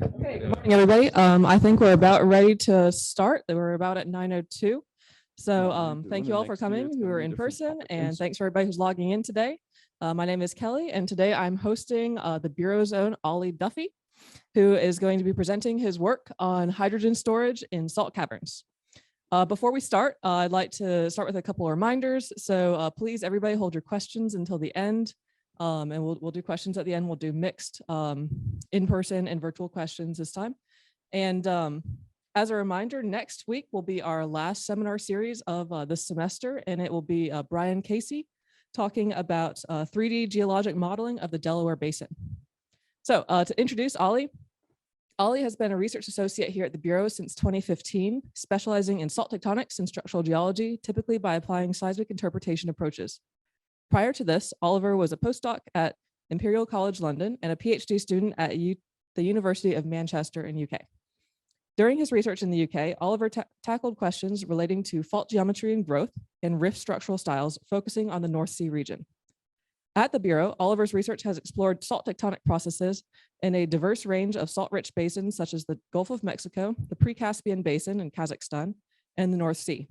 Okay, good morning, everybody. I think we're about ready to start. We're about at 9:02. So thank you all for coming who are in person, and thanks for everybody who's logging in today. My name is Kelly, and today I'm hosting the Bureau's own Ollie Duffy, who is going to be presenting his work on hydrogen storage in salt caverns. Before we start, I'd like to start with a couple of reminders. So please, everybody, hold your questions until the end. And we'll do questions at the end. We'll do mixed in-person and virtual questions this time. And as a reminder, next week will be our last seminar series of this semester, and it will be Brian Casey talking about 3D geologic modeling of the Delaware Basin. So to introduce Ollie, Ollie has been a research associate here at the Bureau since 2015, specializing in salt tectonics and structural geology, typically by applying seismic interpretation approaches. Prior to this, Oliver was a postdoc at Imperial College London and a PhD student at the University of Manchester in UK. During his research in the UK, Oliver tackled questions relating to fault geometry and growth and rift structural styles, focusing on the North Sea region. At the Bureau, Oliver's research has explored salt tectonic processes in a diverse range of salt-rich basins such as the Gulf of Mexico, the pre-Caspian Basin in Kazakhstan, and the North Sea.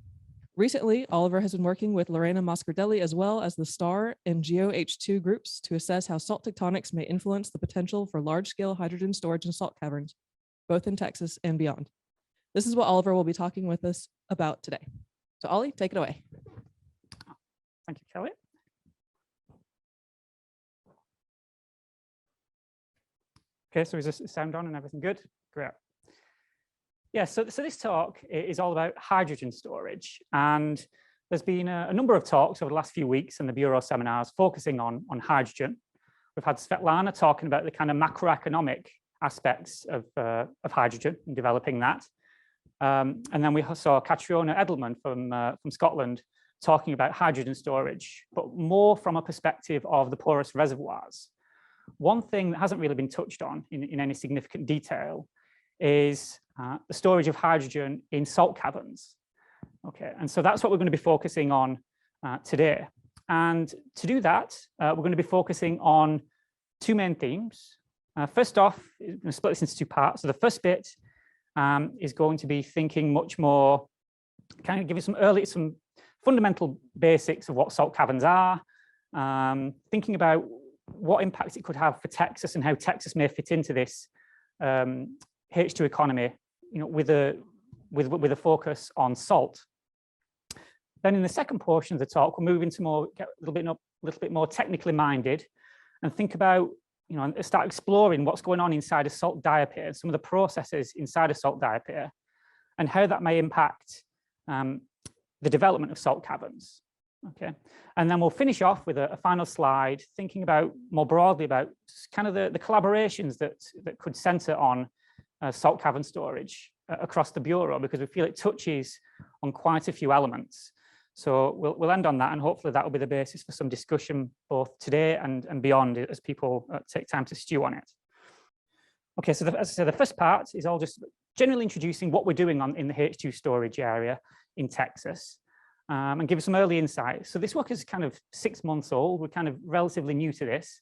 Recently, Oliver has been working with Lorena Moscardelli as well as the STAR and GeoH2 groups to assess how salt tectonics may influence the potential for large-scale hydrogen storage in salt caverns, both in Texas and beyond. This is what Oliver will be talking with us about today. So Ollie, take it away. Thank you, Kelly. Okay, so is this sound on and everything good? Great. Yeah, so this talk is all about hydrogen storage, and there's been a number of talks over the last few weeks in the Bureau seminars focusing on hydrogen. We've had Svetlana talking about the kind of macroeconomic aspects of hydrogen and developing that. And then we saw Catriona Edelman from Scotland talking about hydrogen storage, but more from a perspective of the porous reservoirs. One thing that hasn't really been touched on in any significant detail is the storage of hydrogen in salt caverns. Okay, and so that's what we're going to be focusing on today. And to do that, we're going to be focusing on two main themes. First off, we're going to split this into two parts. So the first bit is going to be thinking much more, kind of giving some fundamental basics of what salt caverns are, thinking about what impact it could have for Texas and how Texas may fit into this H2 economy, you know, with a focus on salt. Then in the second portion of the talk, we'll move into get a little bit more technically minded and think about, you know, and start exploring what's going on inside a salt diaper, some of the processes inside a salt diaper, and how that may impact the development of salt caverns. Okay, and then we'll finish off with a final slide, thinking about more broadly about kind of the collaborations that could center on salt cavern storage across the Bureau, because we feel it touches on quite a few elements. So we'll end on that, and hopefully that will be the basis for some discussion both today and beyond as people take time to stew on it. Okay, so as I said, the first part is all just generally introducing what we're doing in the H2 storage area in Texas, and give some early insights. So this work is kind of 6 months old. We're kind of relatively new to this.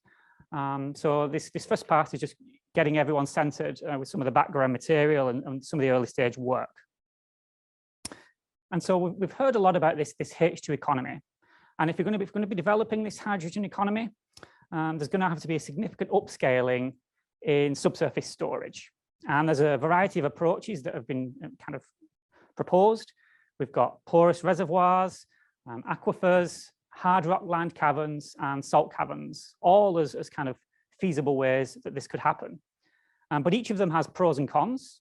So this first part is just getting everyone centered with some of the background material and some of the early stage work. And so we've heard a lot about this H2 economy. And if we're going to be developing this hydrogen economy, there's going to have to be a significant upscaling in subsurface storage. And there's a variety of approaches that have been kind of proposed. We've got porous reservoirs, aquifers, hard rock lined caverns, and salt caverns, all as kind of feasible ways that this could happen. But each of them has pros and cons.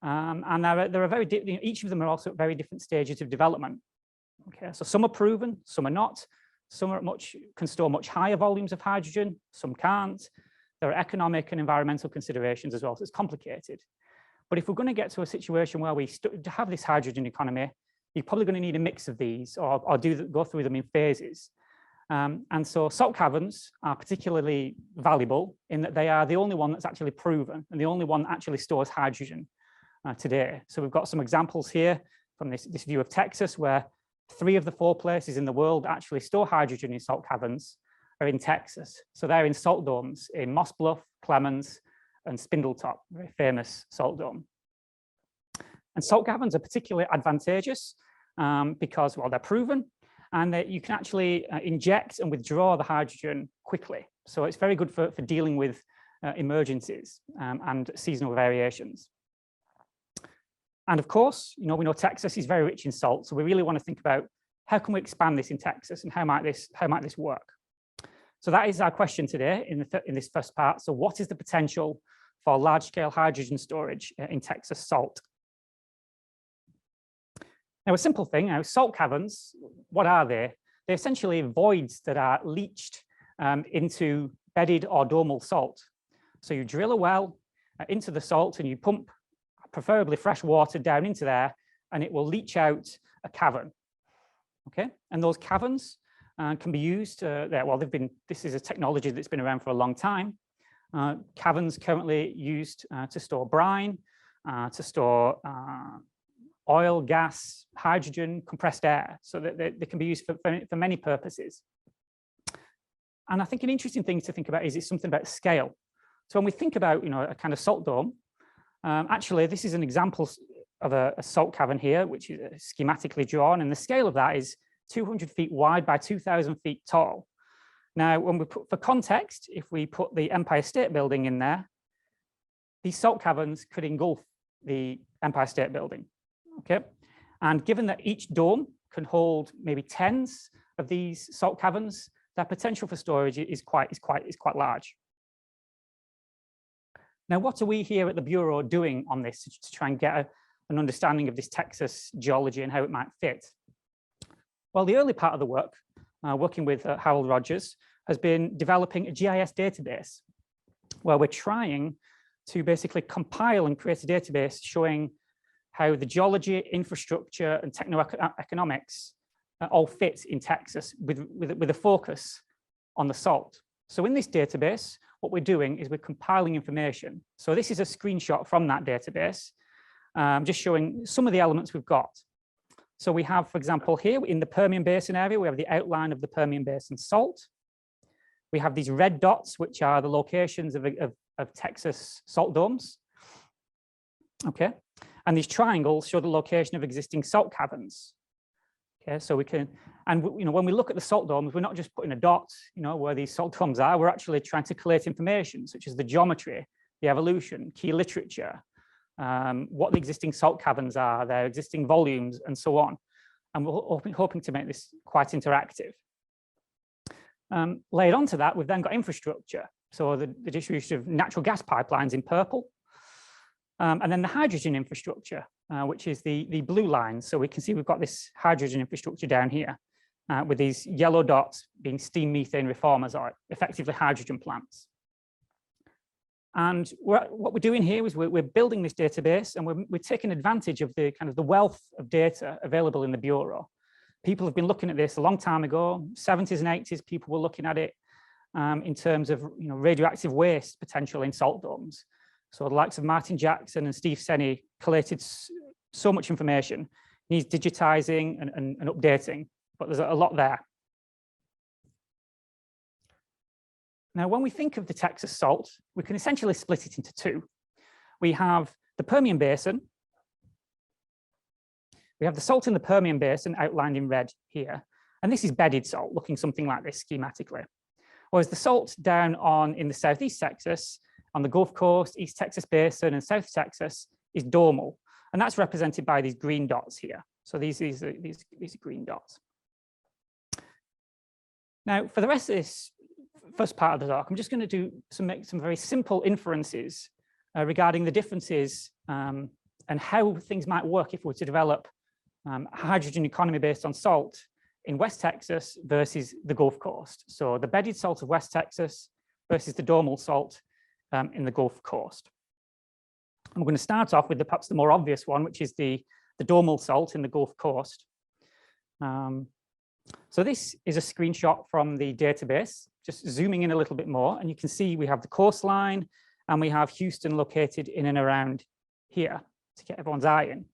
And there are each of them are also at very different stages of development. Okay, so some are proven, some are not. Some can store much higher volumes of hydrogen, some can't. There are economic and environmental considerations as well, so it's complicated. But if we're going to get to a situation where we have this hydrogen economy, you're probably going to need a mix of these, or go through them in phases. And so salt caverns are particularly valuable in that they are the only one that's actually proven and the only one that actually stores hydrogen today. So we've got some examples here from this view of Texas, where 3 of the 4 places in the world actually store hydrogen in salt caverns are in Texas. So they're in salt domes in Moss Bluff, Clemens, and Spindletop, very famous salt dome. And salt caverns are particularly advantageous because, well, they're proven and that you can actually inject and withdraw the hydrogen quickly. So it's very good for dealing with emergencies and seasonal variations. And of course, we know Texas is very rich in salt, so we really want to think about how can we expand this in Texas and how might this work? So that is our question today in this first part. So what is the potential for large-scale hydrogen storage in Texas salt? Now, a simple thing, salt caverns, what are they? They're essentially voids that are leached into bedded or domal salt. So you drill a well into the salt and you pump preferably fresh water down into there, and it will leach out a cavern. Okay, and those caverns can be used. This is a technology that's been around for a long time. Caverns currently used to store brine, to store oil, gas, hydrogen, compressed air, so that they can be used for many purposes. And I think an interesting thing to think about is it's something about scale. So when we think about a kind of salt dome, actually this is an example of a salt cavern here, which is schematically drawn, and the scale of that is 200 feet wide by 2,000 feet tall. Now, when we put, for context, if we put the Empire State Building in there, these salt caverns could engulf the Empire State Building. Okay, and given that each dome can hold maybe tens of these salt caverns, their potential for storage is quite large. Now, what are we here at the Bureau doing on this to try and get an understanding of this Texas geology and how it might fit? Well, the early part of the work, working with Harold Rogers, has been developing a GIS database where we're trying to basically compile and create a database showing how the geology, infrastructure, and techno-economics all fit in Texas with a focus on the salt. So in this database, what we're doing is we're compiling information. So this is a screenshot from that database, just showing some of the elements we've got. So we have, for example, here in the Permian Basin area, we have the outline of the Permian Basin salt. We have these red dots, which are the locations of Texas salt domes. Okay, and these triangles show the location of existing salt caverns. Okay, so we can, and when we look at the salt domes, we're not just putting a dot, where these salt domes are. We're actually trying to collate information such as the geometry, the evolution, key literature, what the existing salt caverns are, their existing volumes, and so on. And we're hoping to make this quite interactive. Layered onto that, we've then got infrastructure. So the distribution of natural gas pipelines in purple. And then the hydrogen infrastructure, which is the blue line. So we can see we've got this hydrogen infrastructure down here with these yellow dots being steam methane reformers, or effectively hydrogen plants. And what we're doing here is we're building this database, and we're taking advantage of the wealth of data available in the Bureau. People have been looking at this a long time ago, 70s and 80s, people were looking at it in terms of radioactive waste potential in salt domes. So the likes of Martin Jackson and Steve Senny collated so much information, needs digitizing and updating, but there's a lot there. Now, when we think of the Texas salt, we can essentially split it into two. We have the Permian Basin. We have the salt in the Permian Basin outlined in red here. And this is bedded salt, looking something like this schematically. Whereas the salt down in the Southeast Texas, on the Gulf Coast, East Texas Basin, and South Texas is domal. And that's represented by these green dots here. So these are green dots. Now, for the rest of this first part of the talk, I'm just going to make some very simple inferences regarding the differences and how things might work if we were to develop a hydrogen economy based on salt in West Texas versus the Gulf Coast. So the bedded salt of West Texas versus the domal salt in the Gulf Coast. I'm going to start off with perhaps the more obvious one, which is the domal salt in the Gulf Coast. So this is a screenshot from the database, just zooming in a little bit more, and you can see we have the coastline and we have Houston located in and around here to get everyone's eye in.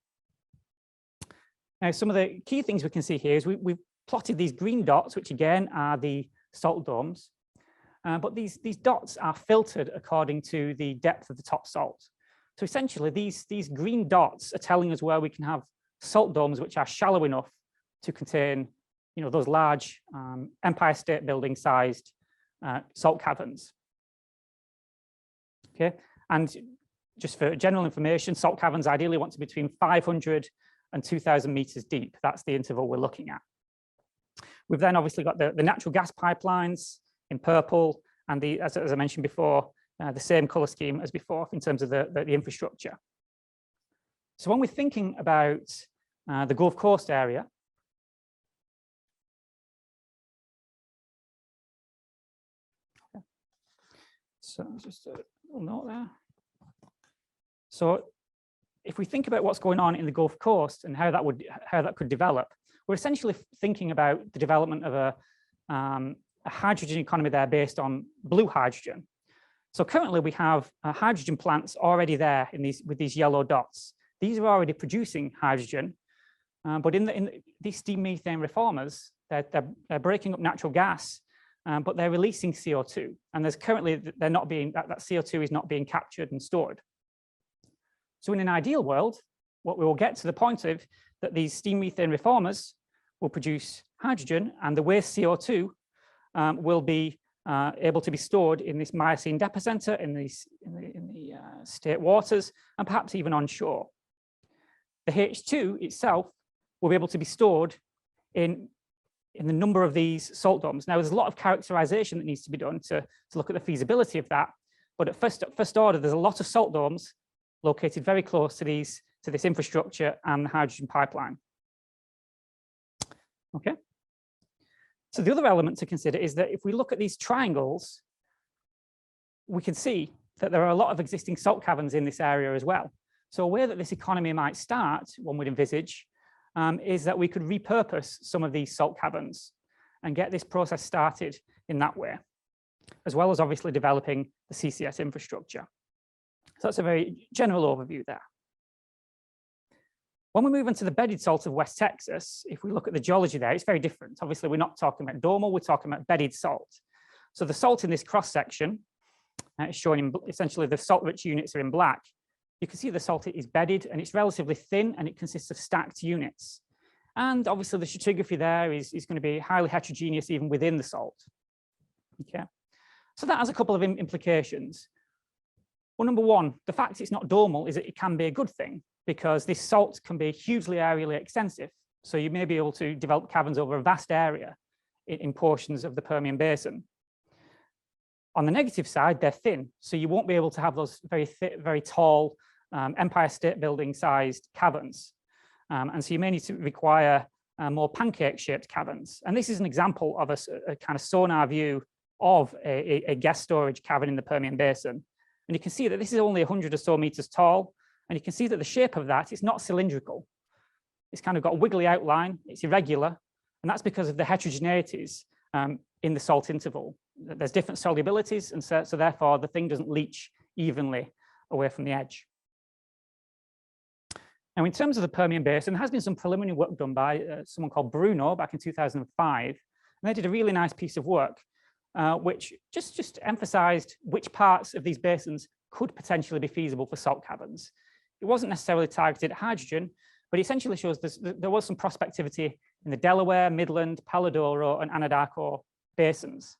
Now, some of the key things we can see here is we've plotted these green dots, which again are the salt domes. But these dots are filtered according to the depth of the top salt. So essentially, these green dots are telling us where we can have salt domes which are shallow enough to contain, those large Empire State Building sized salt caverns. Okay, and just for general information, salt caverns ideally want to be between 500 and 2,000 meters deep. That's the interval we're looking at. We've then obviously got the natural gas pipelines in purple, and as I mentioned before, the same color scheme as before in terms of the infrastructure. So when we're thinking about the Gulf Coast area, so just a little note there. So if we think about what's going on in the Gulf Coast and how that could develop, we're essentially thinking about the development of a hydrogen economy there based on blue hydrogen. So currently we have hydrogen plants already there with these yellow dots. These are already producing hydrogen, but in these steam methane reformers, they're breaking up natural gas, but they're releasing CO2. And there's currently that CO2 is not being captured and stored. So in an ideal world, what we will get to the point of that these steam methane reformers will produce hydrogen, and the waste CO2 will be able to be stored in this Miocene epicenter in the state waters, and perhaps even onshore. The H2 itself will be able to be stored in the number of these salt domes. Now, there's a lot of characterization that needs to be done to look at the feasibility of that. But at first order, there's a lot of salt domes located very close to this infrastructure and the hydrogen pipeline. Okay. So the other element to consider is that if we look at these triangles, we can see that there are a lot of existing salt caverns in this area as well. So a way that this economy might start, one would envisage, is that we could repurpose some of these salt caverns and get this process started in that way, as well as obviously developing the CCS infrastructure. So that's a very general overview there. When we move into the bedded salt of West Texas, if we look at the geology there, it's very different. Obviously, we're not talking about domal, we're talking about bedded salt. So the salt in this cross section is showing in, essentially the salt-rich units are in black. You can see the salt is bedded and it's relatively thin and it consists of stacked units. And obviously the stratigraphy there is going to be highly heterogeneous even within the salt. Okay, so that has a couple of implications. Well, number one, the fact it's not domal is that it can be a good thing because this salt can be hugely aerially extensive. So you may be able to develop caverns over a vast area in portions of the Permian Basin. On the negative side, they're thin, so you won't be able to have those very thick, very tall Empire State Building sized caverns. And so you may need to require more pancake-shaped caverns. And this is an example of a kind of sonar view of a gas storage cavern in the Permian Basin. And you can see that this is only 100 or so meters tall. And you can see that the shape of that is not cylindrical. It's kind of got a wiggly outline, it's irregular. And that's because of the heterogeneities in the salt interval. There's different solubilities, and so therefore the thing doesn't leach evenly away from the edge. Now, in terms of the Permian Basin, there has been some preliminary work done by someone called Bruno back in 2005, and they did a really nice piece of work, which just emphasized which parts of these basins could potentially be feasible for salt caverns. It wasn't necessarily targeted at hydrogen, but it essentially shows there was some prospectivity in the Delaware, Midland, Paladoro, and Anadarko basins.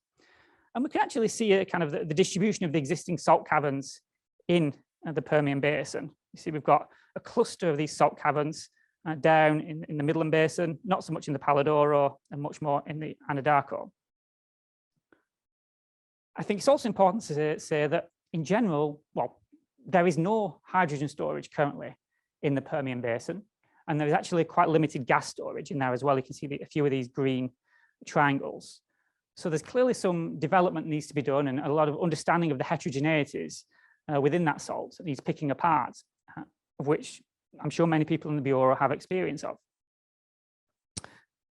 And we can actually see a kind of the distribution of the existing salt caverns in the Permian Basin. You see, we've got a cluster of these salt caverns down in the Midland Basin, not so much in the Paladoro, and much more in the Anadarko. I think it's also important to say that in general, well, there is no hydrogen storage currently in the Permian Basin, and there is actually quite limited gas storage in there as well. You can see a few of these green triangles. So there's clearly some development needs to be done and a lot of understanding of the heterogeneities within that salt that needs picking apart, of which I'm sure many people in the Bureau have experience of.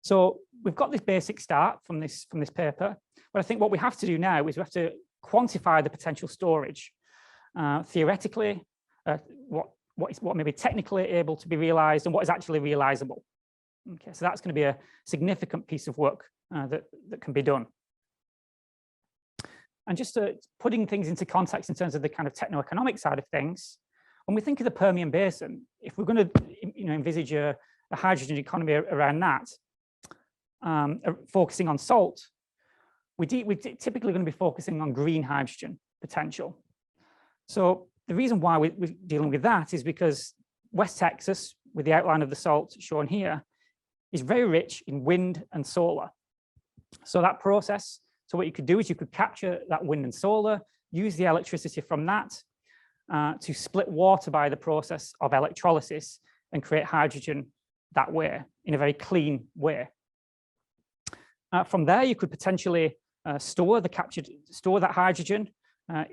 So we've got this basic start from this paper, but I think what we have to do now is we have to quantify the potential storage. Theoretically, what may be technically able to be realized and what is actually realizable. Okay, so that's going to be a significant piece of work that can be done. And just putting things into context in terms of the kind of techno-economic side of things, when we think of the Permian Basin, if we're going to envisage a hydrogen economy around that, focusing on salt, we're typically going to be focusing on green hydrogen potential. So the reason why we're dealing with that is because West Texas, with the outline of the salt shown here, is very rich in wind and solar. So that process, so what you could do is you could capture that wind and solar, use the electricity from that to split water by the process of electrolysis and create hydrogen that way, in a very clean way. From there, you could potentially store that hydrogen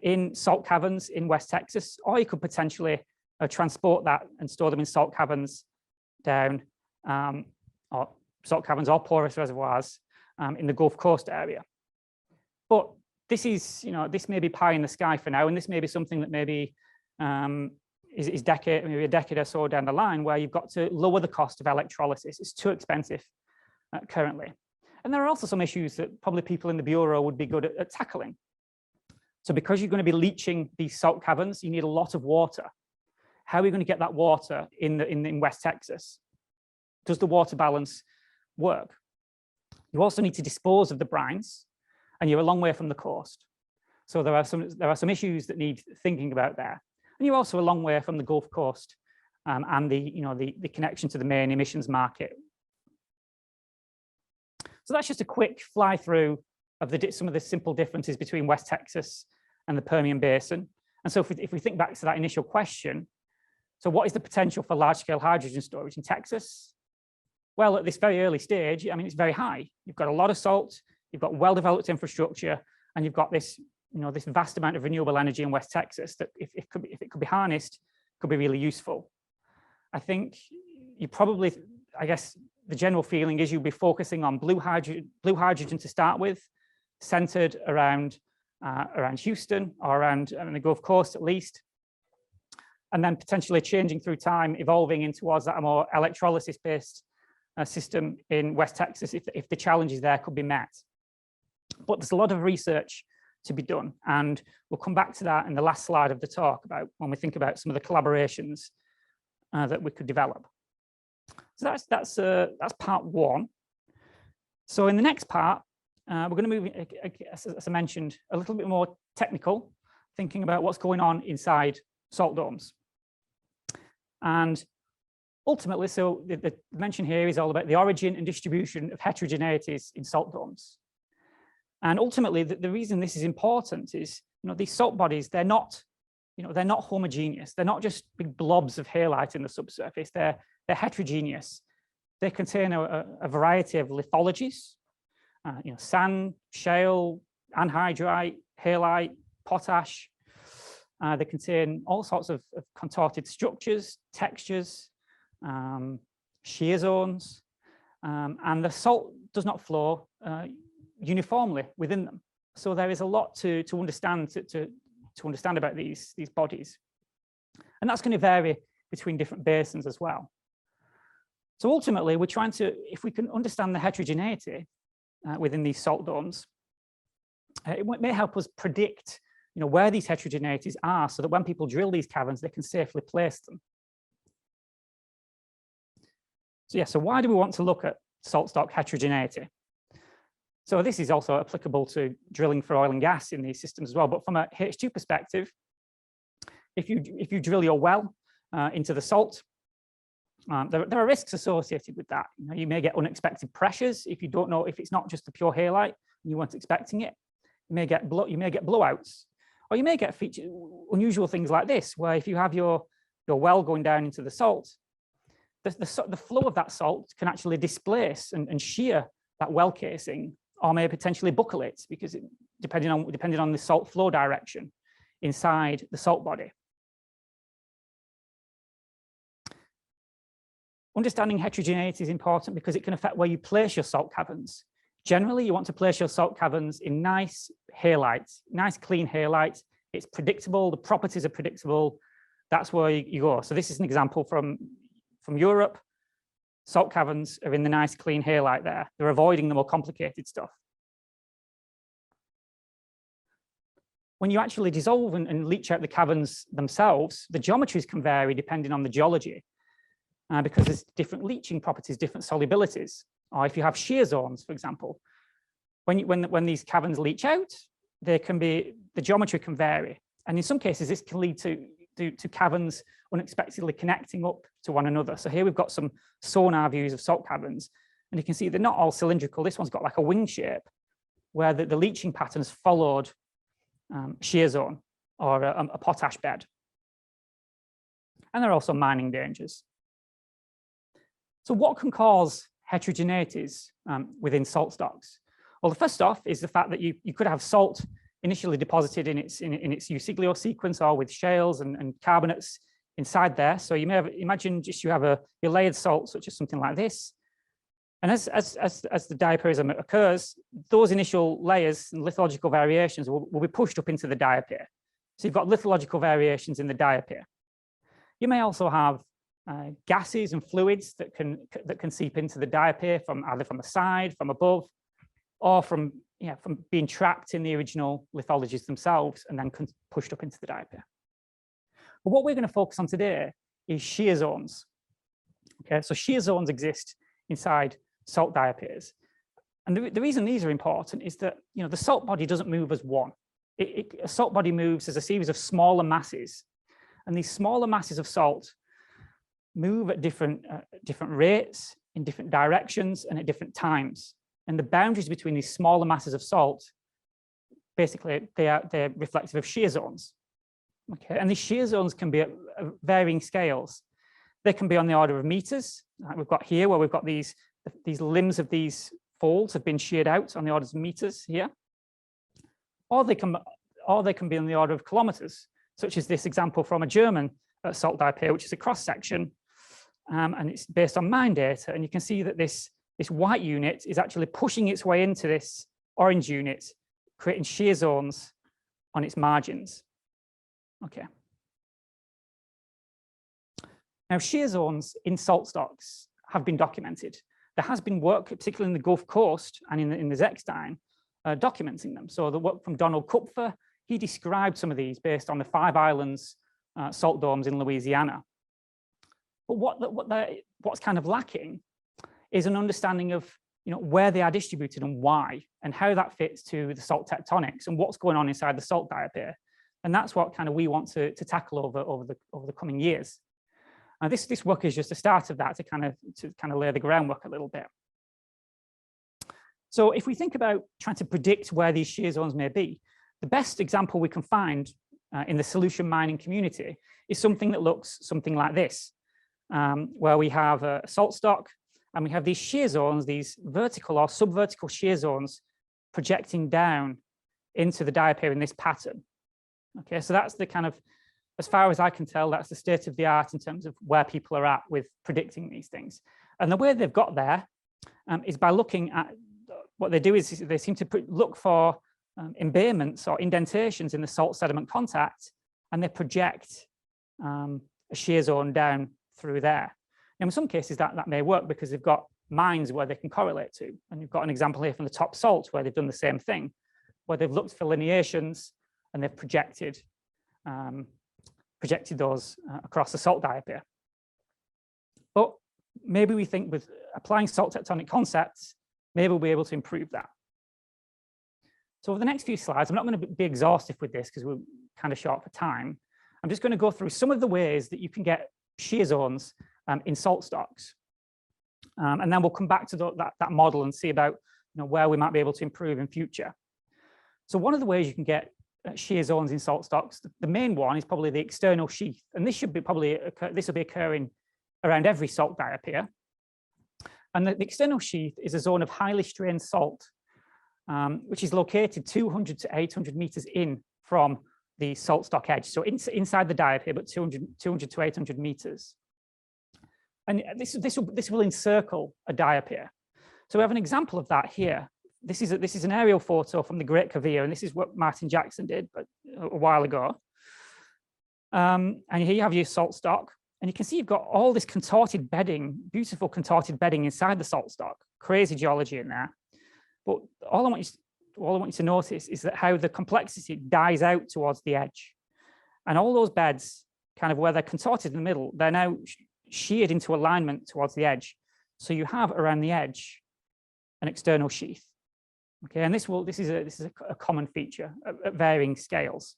in salt caverns in West Texas, or you could potentially transport that and store them in salt caverns down, or salt caverns or porous reservoirs in the Gulf Coast area. But this is, this may be pie in the sky for now, and this may be something that maybe is maybe a decade or so down the line, where you've got to lower the cost of electrolysis. It's too expensive currently. And there are also some issues that probably people in the Bureau would be good at tackling. So because you're going to be leaching these salt caverns, you need a lot of water. How are we going to get that water in West Texas? Does the water balance work? You also need to dispose of the brines, and you're a long way from the coast. So there are some issues that need thinking about there. And you're also a long way from the Gulf Coast and the connection to the main emissions market. So that's just a quick fly through of some of the simple differences between West Texas and the Permian Basin. And so if we think back to that initial question, so what is the potential for large-scale hydrogen storage in Texas? Well, at this very early stage, I mean, it's very high. You've got a lot of salt, you've got well-developed infrastructure, and you've got this, this vast amount of renewable energy in West Texas that if it could be harnessed, could be really useful. I think you probably, I guess, the general feeling is you'll be focusing on blue hydrogen to start with, centered around Houston or around the Gulf Coast at least, and then potentially changing through time, evolving in towards that more electrolysis-based system in West Texas if the challenges there could be met. But there's a lot of research to be done, and we'll come back to that in the last slide of the talk about when we think about some of the collaborations that we could develop. So that's part one. So in the next part, we're going to move, as I mentioned, a little bit more technical, thinking about what's going on inside salt domes. And ultimately, so the mention here is all about the origin and distribution of heterogeneities in salt domes. And ultimately, the reason this is important is, these salt bodies, they're not homogeneous. They're not just big blobs of halite in the subsurface. They're heterogeneous. They contain a variety of lithologies, sand, shale, anhydrite, halite, potash. They contain all sorts of contorted structures, textures, shear zones, and the salt does not flow uniformly within them. So there is a lot to understand to understand about these bodies, and that's going to vary between different basins as well. So ultimately, we're trying to, if we can understand the heterogeneity within these salt domes, it may help us predict, where these heterogeneities are, so that when people drill these caverns, they can safely place them. So yeah, so why do we want to look at salt stock heterogeneity? So this is also applicable to drilling for oil and gas in these systems as well. But from a H2 perspective, if you drill your well into the salt, there are risks associated with that. You may get unexpected pressures if you don't know, if it's not just the pure halite and you weren't expecting it. You may get blowouts, or you may get unusual things like this, where if you have your well going down into the salt, the flow of that salt can actually displace and shear that well casing, or may potentially buckle it, because depending on the salt flow direction inside the salt body. Understanding heterogeneity is important because it can affect where you place your salt caverns. Generally, you want to place your salt caverns in nice halite, nice clean halite. It's predictable, the properties are predictable. That's where you go. So this is an example from Europe. Salt caverns are in the nice clean halite there. They're avoiding the more complicated stuff. when you actually dissolve and leach out the caverns themselves, the geometries can vary depending on the geology, because there's different leaching properties, different solubilities. Or if you have shear zones, for example, when these caverns leach out, the geometry can vary. And in some cases, this can lead to caverns unexpectedly connecting up to one another. So here we've got some sonar views of salt caverns, and you can see they're not all cylindrical. This one's got like a wing shape where the leaching patterns followed shear zone or a potash bed. And there are also mining dangers. So what can cause heterogeneities within salt stocks? Well, the first off is the fact that you could have salt initially deposited in its Usiglio sequence or with shales and carbonates inside there. So you may have, imagine just you have your layered salt, such as something like this. And as the diaperism occurs, those initial layers and lithological variations will be pushed up into the diaper. So you've got lithological variations in the diaper. You may also have gases and fluids that can seep into the diaper from either from the side, from above, or from being trapped in the original lithologies themselves and then pushed up into the diaper. But what we're going to focus on today is shear zones. Okay, so shear zones exist inside salt diapers. And the reason these are important is that the salt body doesn't move as one. A salt body moves as a series of smaller masses. And these smaller masses of salt move at different rates, in different directions, and at different times. And the boundaries between these smaller masses of salt, basically, they're reflective of shear zones. Okay, and these shear zones can be at varying scales. They can be on the order of meters, like we've got here, where we've got these limbs of these folds have been sheared out on the orders of meters here, or they can be on the order of kilometers, such as this example from a German salt diaper, which is a cross section, and it's based on mine data. And you can see that this white unit is actually pushing its way into this orange unit, creating shear zones on its margins. Okay. Now, shear zones in salt stocks have been documented. There has been work, particularly in the Gulf Coast and in the Zechstein, documenting them. So the work from Donald Kupfer, he described some of these based on the 5 Islands salt domes in Louisiana. But what's kind of lacking is an understanding of where they are distributed and why, and how that fits to the salt tectonics and what's going on inside the salt diaper. And that's what kind of we want to tackle over the coming years. And this work is just the start of that to kind of lay the groundwork a little bit. So if we think about trying to predict where these shear zones may be, the best example we can find in the solution mining community is something that looks something like this, where we have a salt stock and we have these shear zones, these vertical or subvertical shear zones projecting down into the diaper in this pattern. Okay, so that's the kind of, as far as I can tell, that's the state of the art in terms of where people are at with predicting these things. And the way they've got there is by looking at, what they do is they seem to look for embayments or indentations in the salt sediment contact, and they project a shear zone down through there. And in some cases that may work because they've got mines where they can correlate to. And you've got an example here from the top salt where they've done the same thing, where they've looked for lineations and they've projected those across the salt diaper. But maybe we think with applying salt tectonic concepts, maybe we'll be able to improve that. So over the next few slides, I'm not going to be exhaustive with this because we're kind of short for time. I'm just going to go through some of the ways that you can get shear zones in salt stocks. And then we'll come back to that model and see about where we might be able to improve in future. So one of the ways you can get shear zones in salt stocks, the main one is probably the external sheath. And this should be this will be occurring around every salt diaper. And the external sheath is a zone of highly strained salt, which is located 200 to 800 meters in from the salt stock edge. So inside the diaper, but 200 to 800 meters. And this will encircle a diaper. So we have an example of that here. This is an aerial photo from the Great Caverns, and this is what Martin Jackson did a while ago. And here you have your salt stock, and you can see you've got all this contorted bedding, beautiful contorted bedding inside the salt stock. Crazy geology in there. But all I want you all I want you to notice is that how the complexity dies out towards the edge. And all those beds, kind of where they're contorted in the middle, they're now sheared into alignment towards the edge. So you have around the edge an external sheath. Okay, and this is a common feature at varying scales.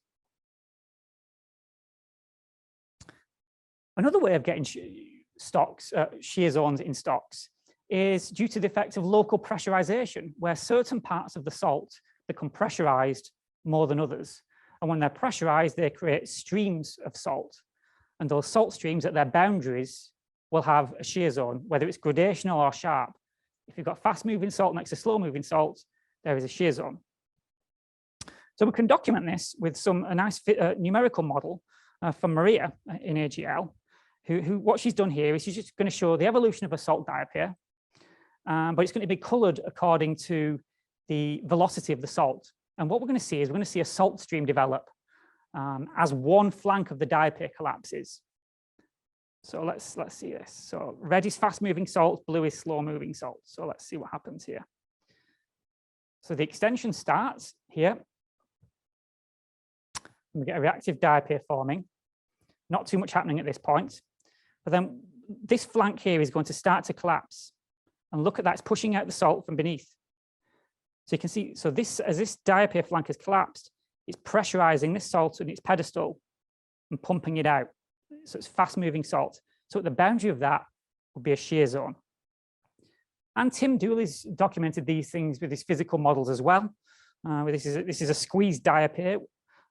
Another way of getting shear zones in stocks is due to the effect of local pressurization, where certain parts of the salt become pressurized more than others. And when they're pressurized, they create streams of salt. And those salt streams at their boundaries will have a shear zone, whether it's gradational or sharp. If you've got fast-moving salt next to slow-moving salt, there is a shear zone. So we can document this with a nice numerical model from Maria in AGL, who what she's done here is she's just going to show the evolution of a salt diaper, but it's going to be colored according to the velocity of the salt. And what we're going to see is we're going to see a salt stream develop as one flank of the diaper collapses. So let's see this. So red is fast-moving salt, blue is slow-moving salt. So let's see what happens here. So the extension starts here. And we get a reactive diaper forming. Not too much happening at this point. But then this flank here is going to start to collapse. And look at that, it's pushing out the salt from beneath. So you can see, so as this diaper flank has collapsed, it's pressurizing this salt in its pedestal and pumping it out. So it's fast-moving salt. So at the boundary of that would be a shear zone. And Tim Dooley's documented these things with his physical models as well. This is a squeezed diaper,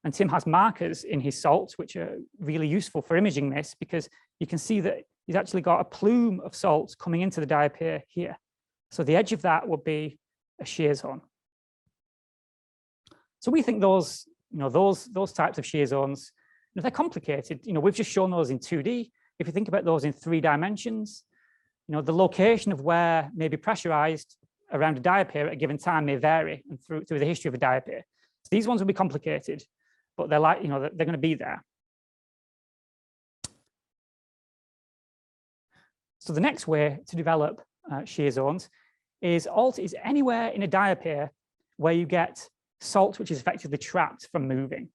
and Tim has markers in his salt, which are really useful for imaging this, because you can see that he's actually got a plume of salt coming into the diaper here. So the edge of that would be a shear zone. So we think those types of shear zones, they're complicated. We've just shown those in 2D. If you think about those in 3 dimensions, the location of where may be pressurized around a diaper at a given time may vary, and through the history of a diaper. So these ones will be complicated, but they're like, they're going to be there. So the next way to develop shear zones is anywhere in a diaper where you get salt which is effectively trapped from moving.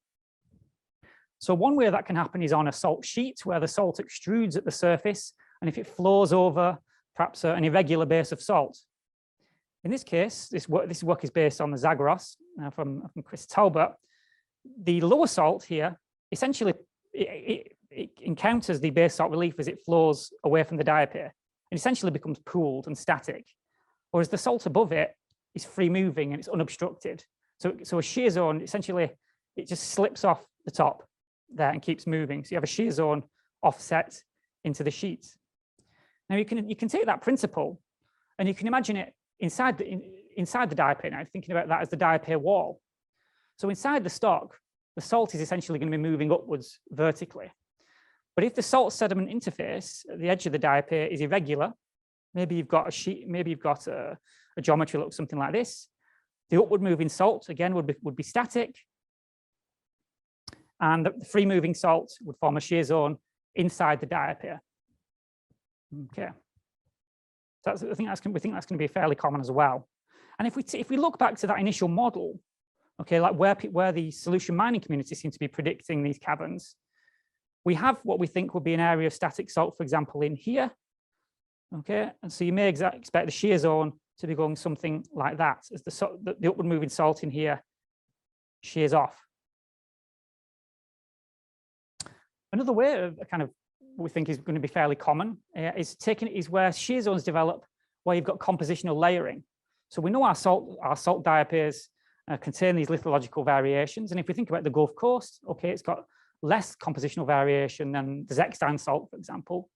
So one way that can happen is on a salt sheet, where the salt extrudes at the surface, and if it flows over perhaps an irregular base of salt. In this case, this work is based on the Zagros from Chris Talbot. The lower salt here, essentially, it encounters the base salt relief as it flows away from the diaper, and essentially becomes pooled and static. Whereas the salt above it is free moving and it's unobstructed. So a shear zone, essentially, it just slips off the top there and keeps moving. So you have a shear zone offset into the sheet. Now you can take that principle and you can imagine it inside the diaper now, thinking about that as the diaper wall. So inside the stock, the salt is essentially going to be moving upwards vertically. But if the salt sediment interface at the edge of the diaper is irregular, maybe you've got a sheet, maybe you've got a geometry that looks something like this. The upward moving salt again would be static, and the free moving salt would form a shear zone inside the diaper. Okay, so we think that's going to be fairly common as well. And if we look back to that initial model, okay, like where the solution mining community seem to be predicting these caverns, we have what we think would be an area of static salt, for example, in here. Okay, and so you may expect the shear zone to be going something like that, as the upward moving salt in here shears off. Another way of kind of what we think is going to be fairly common is where shear zones develop where you've got compositional layering. So we know our salt diapers contain these lithological variations, and if we think about the Gulf Coast, okay, it's got less compositional variation than the Zechstein salt, for example.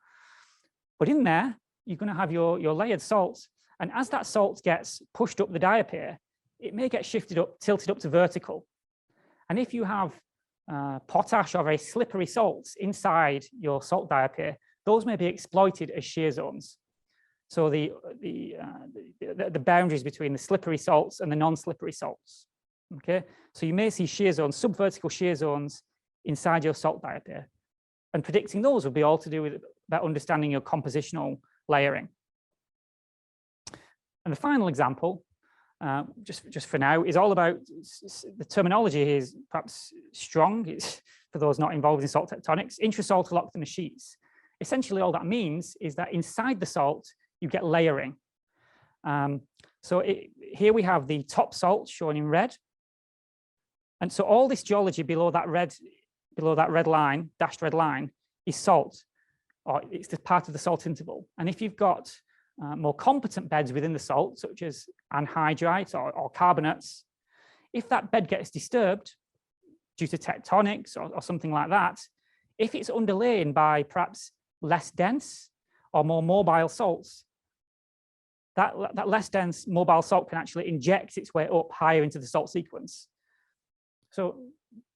But in there, you're going to have your layered salts, and as that salt gets pushed up the diaper, it may get tilted up to vertical. And if you have potash or very slippery salts inside your salt diaper, those may be exploited as shear zones. So the boundaries between the slippery salts and the non-slippery salts. Okay, so you may see shear zones, subvertical shear zones inside your salt diaper, and predicting those would be all to do with that understanding your compositional layering. And the final example just for now, is all about, the terminology is perhaps strong. It's for those not involved in salt tectonics, intrasaltolocthenous sheets. Essentially, all that means is that inside the salt, you get layering. Here we have the top salt shown in red. And so all this geology below that red line, dashed red line, is salt, or it's the part of the salt interval. And if you've got more competent beds within the salt, such as anhydrites or carbonates, if that bed gets disturbed due to tectonics or something like that, if it's underlain by perhaps less dense or more mobile salts, that less dense mobile salt can actually inject its way up higher into the salt sequence. So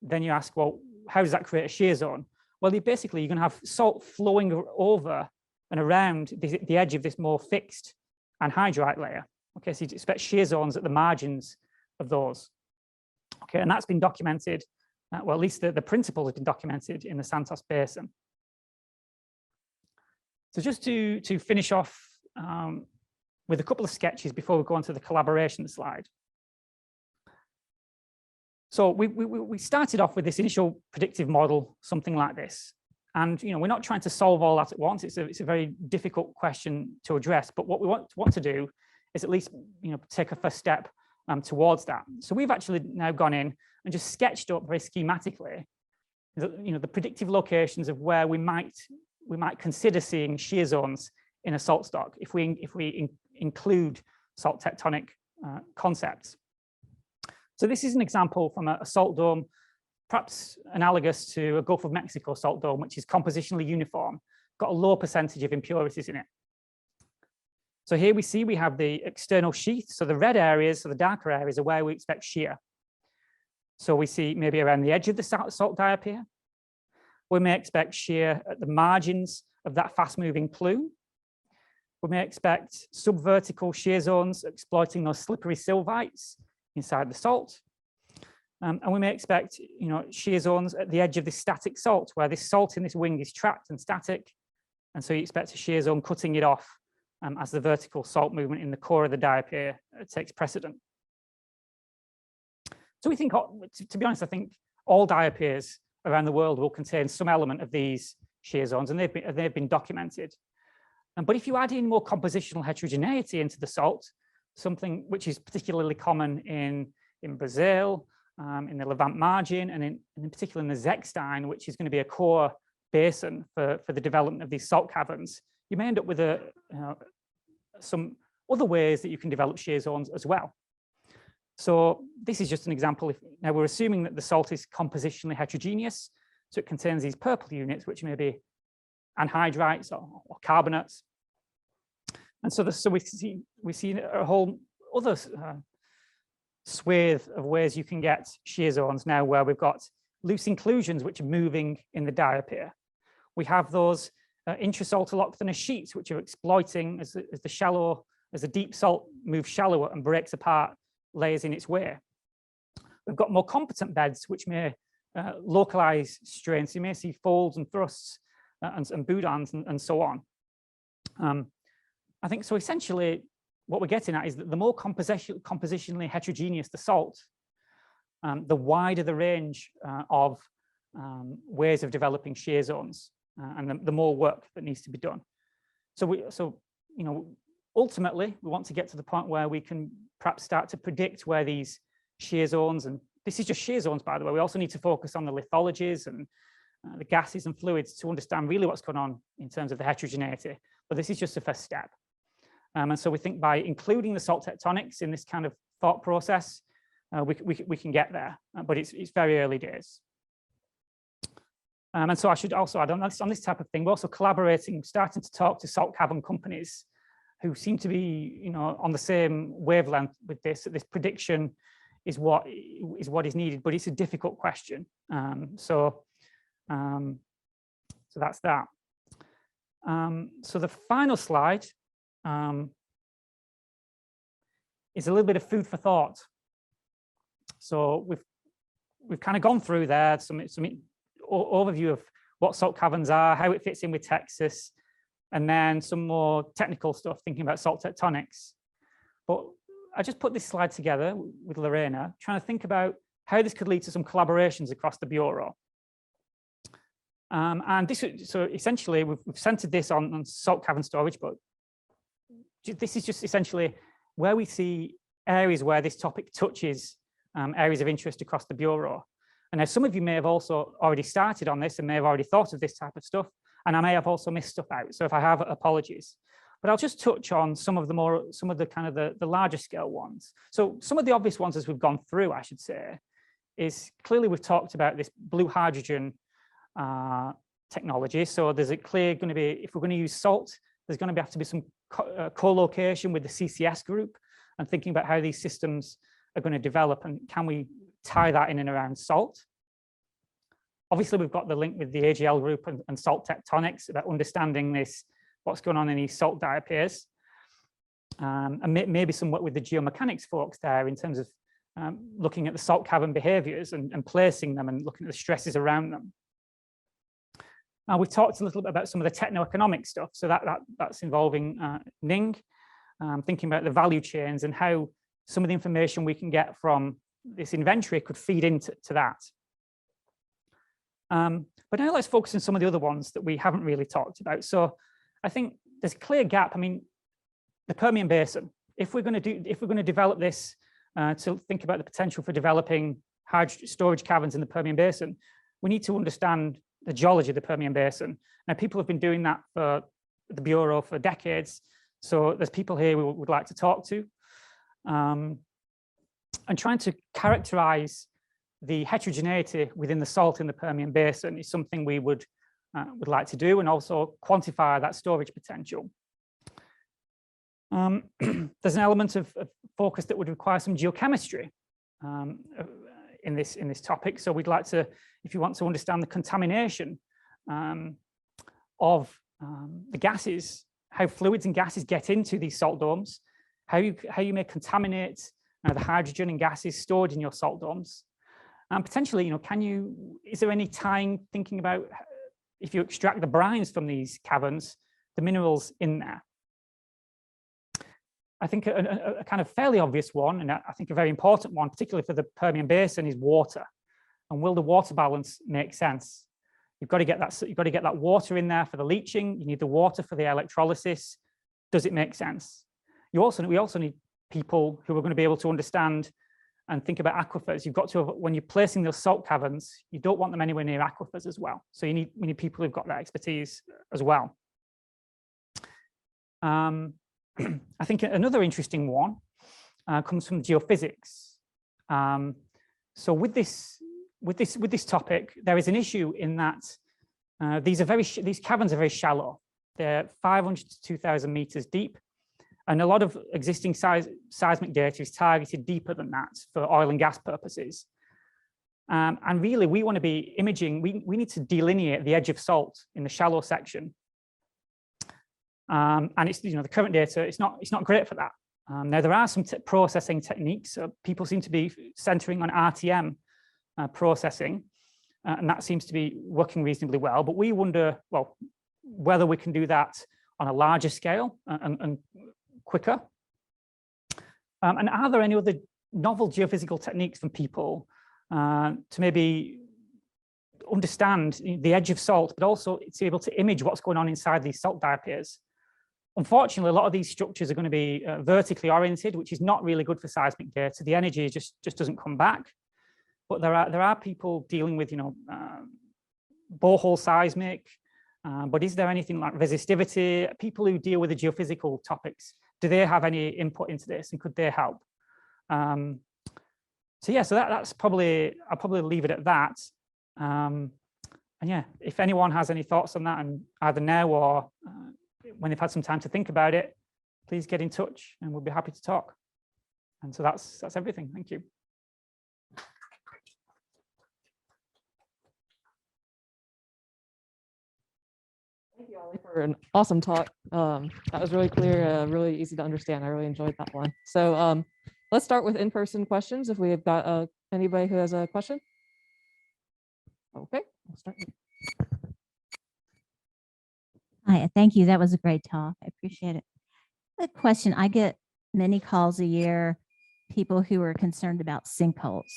then you ask, well, how does that create a shear zone? Well, you're going to have salt flowing over and around the edge of this more fixed anhydrite layer. Okay, so you'd expect shear zones at the margins of those. Okay, and that's been documented, well, at least the principle has been documented in the Santos Basin. So just to finish off with a couple of sketches before we go on to the collaboration slide. So we started off with this initial predictive model, something like this. And we're not trying to solve all that at once. It's a very difficult question to address. But what we want to do is at least take a first step towards that. So we've actually now gone in and just sketched up very schematically the predictive locations of where we might consider seeing shear zones in a salt stock if we include salt tectonic concepts. So this is an example from a salt dome, perhaps analogous to a Gulf of Mexico salt dome, which is compositionally uniform, got a low percentage of impurities in it. So here we have the external sheath. So the red areas, so the darker areas, are where we expect shear. So we see maybe around the edge of the salt diaper. We may expect shear at the margins of that fast-moving plume. We may expect subvertical shear zones exploiting those slippery sylvites inside the salt. And we may expect shear zones at the edge of this static salt, where this salt in this wing is trapped and static. And so you expect a shear zone cutting it off as the vertical salt movement in the core of the diaper takes precedent. So we think, to be honest, I think all diapers around the world will contain some element of these shear zones, and they've been documented. But if you add in more compositional heterogeneity into the salt, something which is particularly common in Brazil, in the Levant margin, and in particular in the Zechstein, which is going to be a core basin for the development of these salt caverns, you may end up with some other ways that you can develop shear zones as well. So this is just an example. Now we're assuming that the salt is compositionally heterogeneous, so it contains these purple units, which may be anhydrites or carbonates. And so we see a whole other swathe of ways you can get shear zones now, where we've got loose inclusions which are moving in the diaper. We have those intrasaltolocthenous sheets which are exploiting as the deep salt moves shallower and breaks apart layers in its way. We've got more competent beds which may localize strains. You may see folds and thrusts and boudins and so on. I think so. Essentially, what we're getting at is that the more compositionally heterogeneous the salt, the wider the range of ways of developing shear zones, and the more work that needs to be done. So ultimately, we want to get to the point where we can perhaps start to predict where these shear zones, and this is just shear zones, by the way. We also need to focus on the lithologies and the gases and fluids to understand really what's going on in terms of the heterogeneity. But this is just the first step. And so we think by including the salt tectonics in this kind of thought process, we can get there, but it's very early days. And so I should also add on this type of thing, we're also collaborating, starting to talk to salt cavern companies who seem to be on the same wavelength with this. That this prediction is what is needed, but it's a difficult question. So that's that. So the final slide is a little bit of food for thought. So we've kind of gone through there some overview of what salt caverns are, how it fits in with Texas, and then some more technical stuff thinking about salt tectonics. But I just put this slide together with Lorena, trying to think about how this could lead to some collaborations across the Bureau. And this, so essentially, we've centered this on salt cavern storage, but this is just essentially where we see areas where this topic touches areas of interest across the Bureau. And now some of you may have also already started on this and may have already thought of this type of stuff, and I may have also missed stuff out. So if I have, apologies. But I'll just touch on some of the kind of the larger scale ones. So some of the obvious ones as we've gone through, I should say, is clearly we've talked about this blue hydrogen technology. So there's a clear going to be, if we're going to use salt, there's going to have to be some co-location with the CCS group and thinking about how these systems are going to develop and can we tie that in and around salt. Obviously, we've got the link with the AGL group and SaltTectonics about understanding this, what's going on in these salt diapers, and maybe some work with the geomechanics folks there in terms of looking at the salt cavern behaviors and placing them and looking at the stresses around them. We've talked a little bit about some of the techno-economic stuff. So that's involving Ning, thinking about the value chains and how some of the information we can get from this inventory could feed into that. But now let's focus on some of the other ones that we haven't really talked about. So I think there's a clear gap. I mean, the Permian Basin, if we're going to develop this to think about the potential for developing storage caverns in the Permian Basin, we need to understand the geology of the Permian Basin. Now, people have been doing that for the Bureau for decades. So there's people here we would like to talk to. And trying to characterize the heterogeneity within the salt in the Permian Basin is something we would like to do, and also quantify that storage potential. There's an element of focus that would require some geochemistry in this topic. So we'd like to, if you want to understand the contamination of the gases, how fluids and gases get into these salt domes, how you may contaminate the hydrogen and gases stored in your salt domes. And potentially, is there any tying, thinking about if you extract the brines from these caverns, the minerals in there? I think a kind of fairly obvious one, and I think a very important one, particularly for the Permian Basin, is water. And will the water balance make sense? You've got to get that water in there for the leaching. You need the water for the electrolysis. Does it make sense? We also need people who are going to be able to understand and think about aquifers. You've got to, when you're placing those salt caverns, you don't want them anywhere near aquifers as well. So we need people who've got that expertise as well. I think another interesting one comes from geophysics. So with this topic, there is an issue in that these caverns are very shallow. They're 500 to 2,000 meters deep. And a lot of existing seismic data is targeted deeper than that for oil and gas purposes. And really, we want to be imaging, we need to delineate the edge of salt in the shallow section. And it's, the current data, it's not great for that. Now, there are some processing techniques. People seem to be centering on RTM processing, and that seems to be working reasonably well. But we wonder, well, whether we can do that on a larger scale and quicker. And are there any other novel geophysical techniques from people to maybe understand the edge of salt, but also to be able to image what's going on inside these salt diapers? Unfortunately, a lot of these structures are going to be vertically oriented, which is not really good for seismic data. The energy just doesn't come back. But there are people dealing with, borehole seismic. But is there anything like resistivity? People who deal with the geophysical topics, do they have any input into this, and could they help? So that's probably, I'll probably leave it at that. And yeah, if anyone has any thoughts on that, and either now or when they've had some time to think about it, please get in touch and we'll be happy to talk. And so that's everything. Thank you. Thank you, Ollie, for an awesome talk. That was really clear, really easy to understand. I really enjoyed that one. So let's start with in-person questions. If we have got anybody who has a question. Okay, I'll start. Hi, thank you. That was a great talk. I appreciate it. A question, I get many calls a year people who are concerned about sinkholes,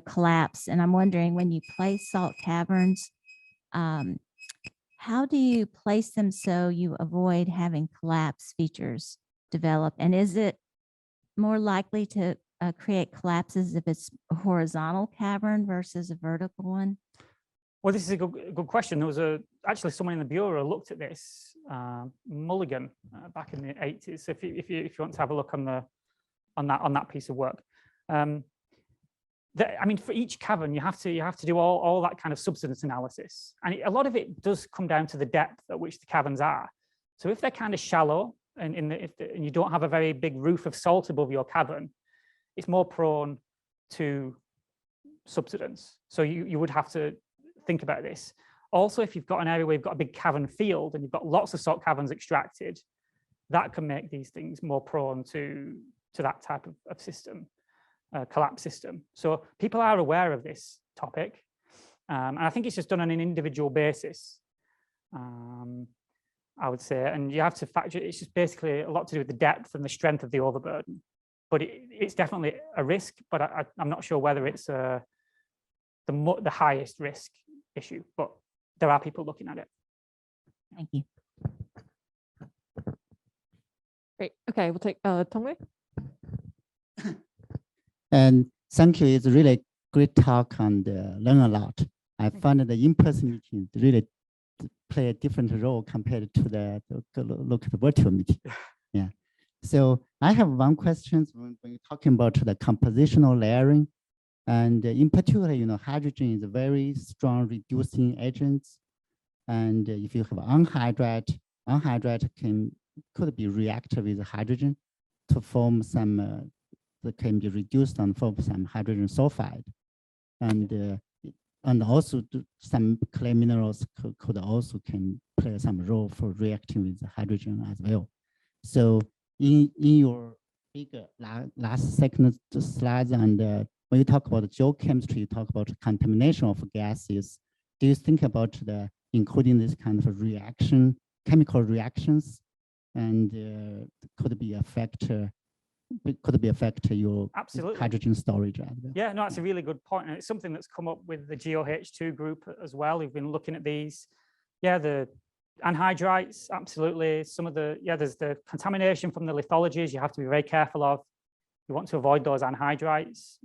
collapse. And I'm wondering, when you place salt caverns, how do you place them so you avoid having collapse features develop? And is it more likely to create collapses if it's a horizontal cavern versus a vertical one? Well, this is a good question. There was actually someone in the Bureau looked at this, Mulligan, back in the 80s. So if you want to have a look on that piece of work, I mean, for each cavern, you have to do all that kind of subsidence analysis, and a lot of it does come down to the depth at which the caverns are. So if they're kind of shallow and and you don't have a very big roof of salt above your cavern, it's more prone to subsidence. So you would have to think about this. Also, if you've got an area where you've got a big cavern field and you've got lots of salt caverns extracted, that can make these things more prone to that type of system, collapse system. So people are aware of this topic, and I think it's just done on an individual basis, I would say, and you have to factor, it's just basically a lot to do with the depth and the strength of the overburden. But it's definitely a risk, but I'm not sure whether it's the highest risk issue, but there are people looking at it. Thank you. Great. Okay, we'll take Tongwei. And thank you. It's really great talk and learn a lot. I find that the in-person meetings really play a different role compared to the look at the virtual meeting. Yeah. So I have one question when you're talking about the compositional layering. And in particular, hydrogen is a very strong reducing agent. And if you have anhydrite could be reacted with hydrogen to form some that can be reduced and form some hydrogen sulfide. And also some clay minerals could also can play some role for reacting with hydrogen as well. So in your bigger last second slides, and when you talk about geochemistry, you talk about contamination of gases. Do you think about including this kind of reaction, chemical reactions, and could be affect your Absolutely. hydrogen storage as well? Yeah, no, that's a really good point. And it's something that's come up with the GeoH2 group as well. We've been looking at these. Yeah, the anhydrites, absolutely. Some of there's the contamination from the lithologies you have to be very careful of. You want to avoid those anhydrites,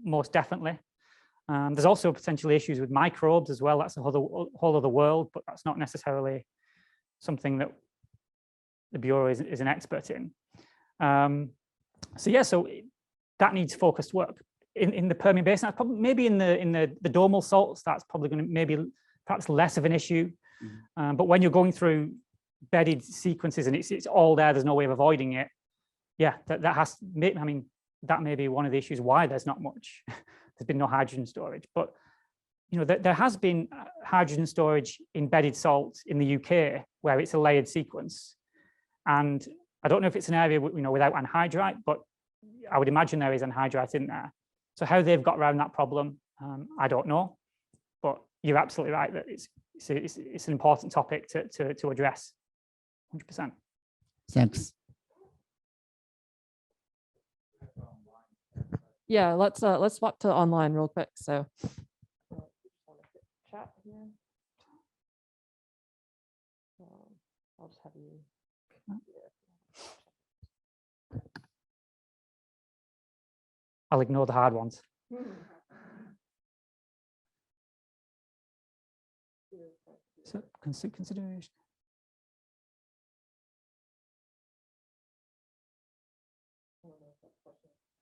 most definitely. There's also potential issues with microbes as well. That's a whole other world, but that's not necessarily something that the Bureau is an expert in. So that needs focused work. In the Permian Basin, that's probably maybe in the domal salts, that's probably going to perhaps less of an issue. But when you're going through bedded sequences and it's all there's no way of avoiding it. Yeah, that may be one of the issues why there's not much. There's been no hydrogen storage, but there has been hydrogen storage in bedded salt in the UK where it's a layered sequence, and I don't know if it's an area without anhydrite, but I would imagine there is anhydrite in there. So how they've got around that problem, I don't know, but you're absolutely right that it's an important topic to address. 100%. Thanks. Yeah, let's swap to online real quick. So chat here. I'll just have you. I'll ignore the hard ones. So consideration.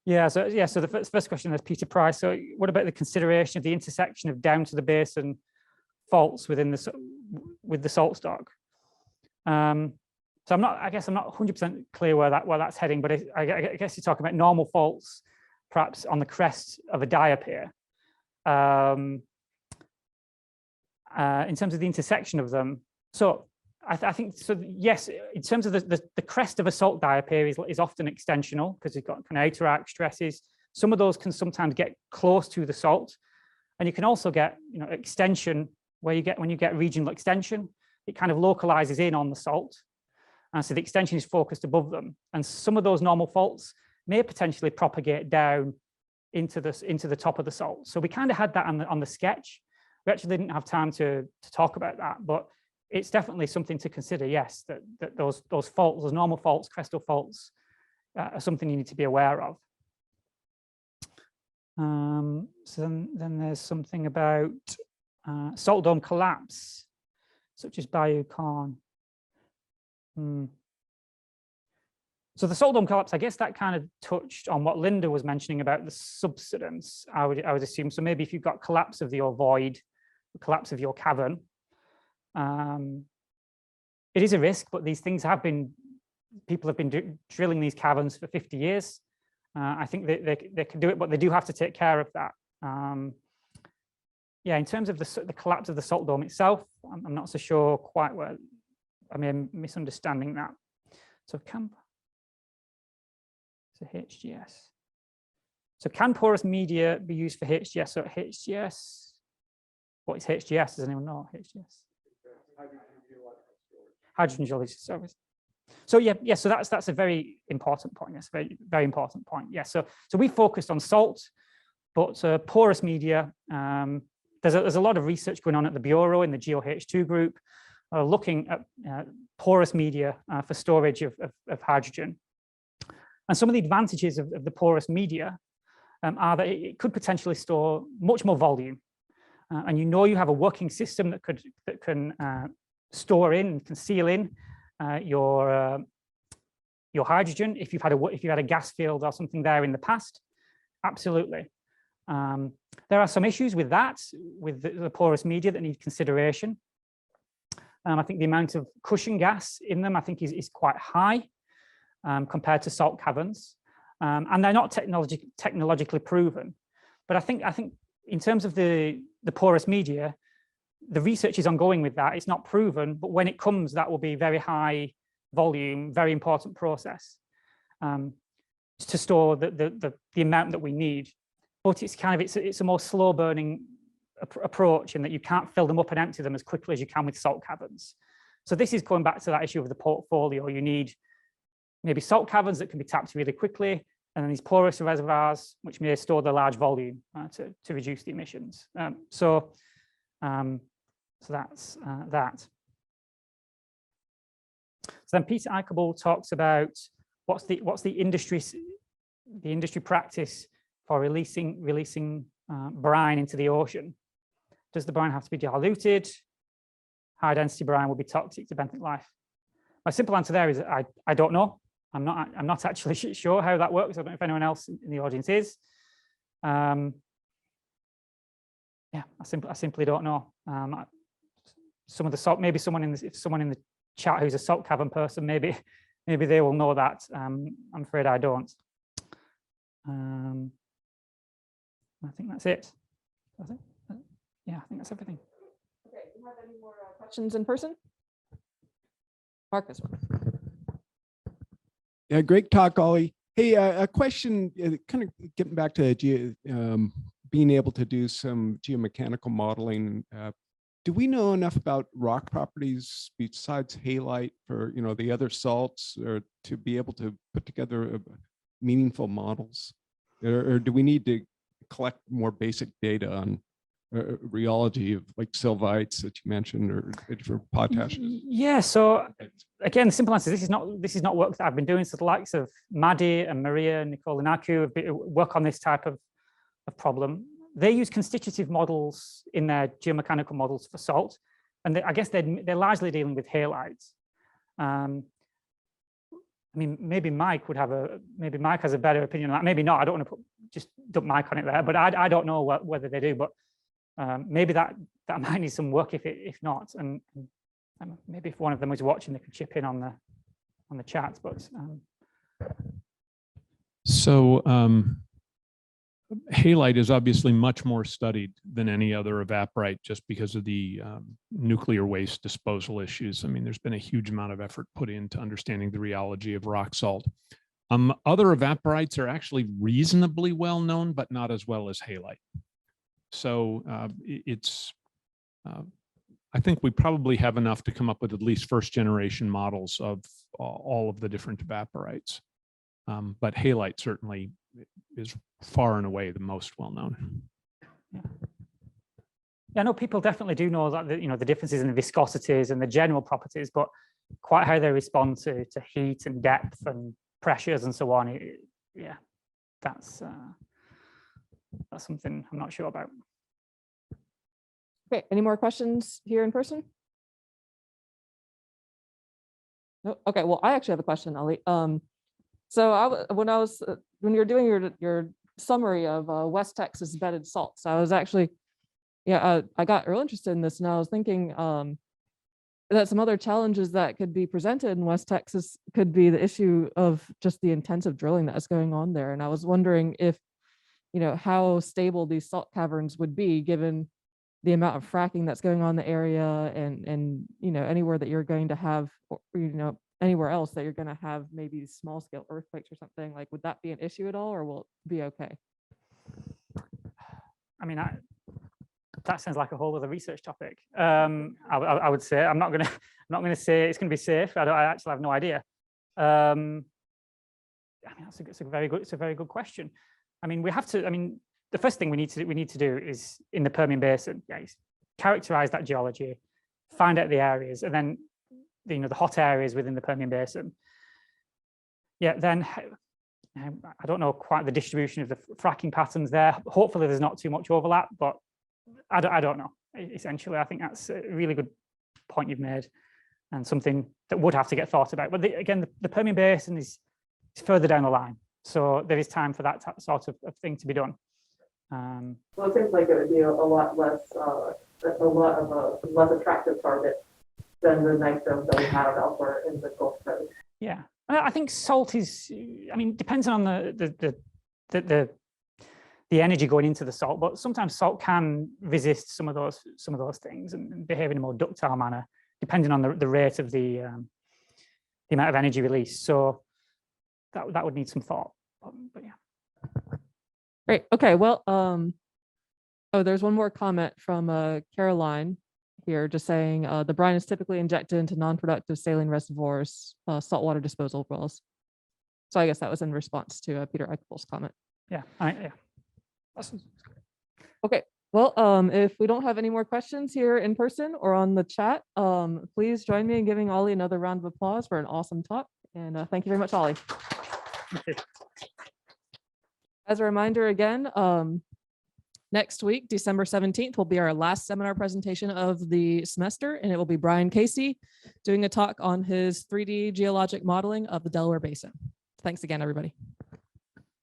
Yeah, so the first question is Peter Price. So what about the consideration of the intersection of down to the basin faults with the salt stock? So I guess I'm not 100% clear where that's heading, but I guess you're talking about normal faults, perhaps on the crest of a diaper. In terms of the intersection of them. So I think, so yes, in terms of the crest of a salt diaper is often extensional because you've got kind of outer-arc stresses. Some of those can sometimes get close to the salt, and you can also get extension where when you get regional extension, it kind of localizes in on the salt, and so the extension is focused above them. And some of those normal faults may potentially propagate down into the top of the salt. So we kind of had that on the sketch. We actually didn't have time to talk about that, but it's definitely something to consider. Yes, that those faults, those normal faults, crestal faults, are something you need to be aware of. So then there's something about salt dome collapse, such as Bayou Corn. So the salt dome collapse, I guess that kind of touched on what Linda was mentioning about the subsidence, I would assume. So maybe if you've got collapse of your void, collapse of your cavern, it is a risk, but these things have been, people have been drilling these caverns for 50 years. I think they can do it, but they do have to take care of that. Yeah, in terms of the collapse of the salt dome itself, I'm not so sure quite where, I mean, misunderstanding that. So HGS. So can porous media be used for HGS? So HGS, what is HGS? Does anyone know HGS? Hydrogen geological service. So yeah, so that's a very important point. Yes, very important point. Yes, so we focused on salt, but porous media. There's a lot of research going on at the Bureau in the GeoH2 group, looking at porous media for storage of hydrogen. And some of the advantages of the porous media are that it could potentially store much more volume, and you have a working system that can store in, can seal in your hydrogen if you've had a gas field or something there in the past. Absolutely. There are some issues with that, with the porous media that need consideration. I think the amount of cushion gas in them, I think, is quite high compared to salt caverns, and they're not technologically proven. But I think in terms of the porous media, the research is ongoing with that. It's not proven, but when it comes, that will be very high volume, very important process to store the amount that we need. But it's a more slow burning approach in that you can't fill them up and empty them as quickly as you can with salt caverns. So this is going back to that issue of the portfolio. You need maybe salt caverns that can be tapped really quickly, and then these porous reservoirs which may store the large volume to reduce the emissions. So that's that. So then Peter Eichelbull talks about what's the industry practice for releasing brine into the ocean. Does the brine have to be diluted? High density brine will be toxic to benthic life. My simple answer there is I don't know. I'm not actually sure how that works. I don't know if anyone else in the audience is. Yeah, I simply don't know. Some of the salt, maybe someone in the chat who's a salt cavern person, maybe they will know that. I'm afraid I don't. I think that's it. Yeah, I think that's everything. Okay, do you have any more questions in person? Marcus. Yeah, great talk, Ollie. Hey, a question, kind of getting back to being able to do some geomechanical modeling. Do we know enough about rock properties besides halite for the other salts, or to be able to put together meaningful models, or do we need to collect more basic data on rheology of like sylvites that you mentioned, or for potash? Yeah, so again, the simple answer is this is not work that I've been doing. So the likes of Maddie and Maria and Nicole Inaku work on this type of problem. They use constitutive models in their geomechanical models for salt, and I guess they're largely dealing with halites. I mean, maybe Mike has a better opinion on that. Maybe not. I don't want to just dump Mike on it there, but I don't know whether they do. But maybe that might need some work if not. And maybe if one of them was watching, they could chip in on the chat. But so halite is obviously much more studied than any other evaporite, just because of the nuclear waste disposal issues. I mean, there's been a huge amount of effort put into understanding the rheology of rock salt. Other evaporites are actually reasonably well known, but not as well as halite. So I think we probably have enough to come up with at least first generation models of all of the different evaporites. But halite certainly is far and away the most well-known. Yeah, I know people definitely do know that the differences in the viscosities and the general properties, but quite how they respond to heat and depth and pressures and so on. Yeah, that's something I'm not sure about. Okay, any more questions here in person? No? Okay, well, I actually have a question, Ali. So when you're doing your summary of West Texas bedded salts, I was actually, I got real interested in this, and I was thinking that some other challenges that could be presented in West Texas could be the issue of just the intensive drilling that is going on there. And I was wondering if, how stable these salt caverns would be given the amount of fracking that's going on in the area, and anywhere that you're going to have, or, anywhere else that you're going to have maybe small scale earthquakes or something. Like, would that be an issue at all, or will it be okay? I mean, that sounds like a whole other research topic. I would say I'm not gonna say it's going to be safe. I actually have no idea. I mean, it's a very good question. I mean, we have to. I mean, the first thing we need to do is in the Permian Basin, is characterize that geology, find out the areas, and then the hot areas within the Permian Basin. Yeah, then I don't know quite the distribution of the fracking patterns there. Hopefully, there's not too much overlap, but I don't know. Essentially, I think that's a really good point you've made, and something that would have to get thought about. But again, the Permian Basin is further down the line, so there is time for that sort of thing to be done. Well, it seems like it would be a lot less attractive target than the nice zones that we have elsewhere in the Gulf Coast. Yeah, I think salt is. I mean, depends on the energy going into the salt, but sometimes salt can resist some of those things and behave in a more ductile manner, depending on the rate of the amount of energy released. So that would need some thought. But yeah. Great. Okay. Well, there's one more comment from Caroline here, just saying the brine is typically injected into non-productive saline reservoirs, saltwater disposal wells. So I guess that was in response to Peter Eichel's comment. Yeah. Yeah. Okay. Well, if we don't have any more questions here in person or on the chat, please join me in giving Ollie another round of applause for an awesome talk. And thank you very much, Ollie. As a reminder again, next week, December 17th, will be our last seminar presentation of the semester, and it will be Brian Casey doing a talk on his 3D geologic modeling of the Delaware Basin. Thanks again, everybody.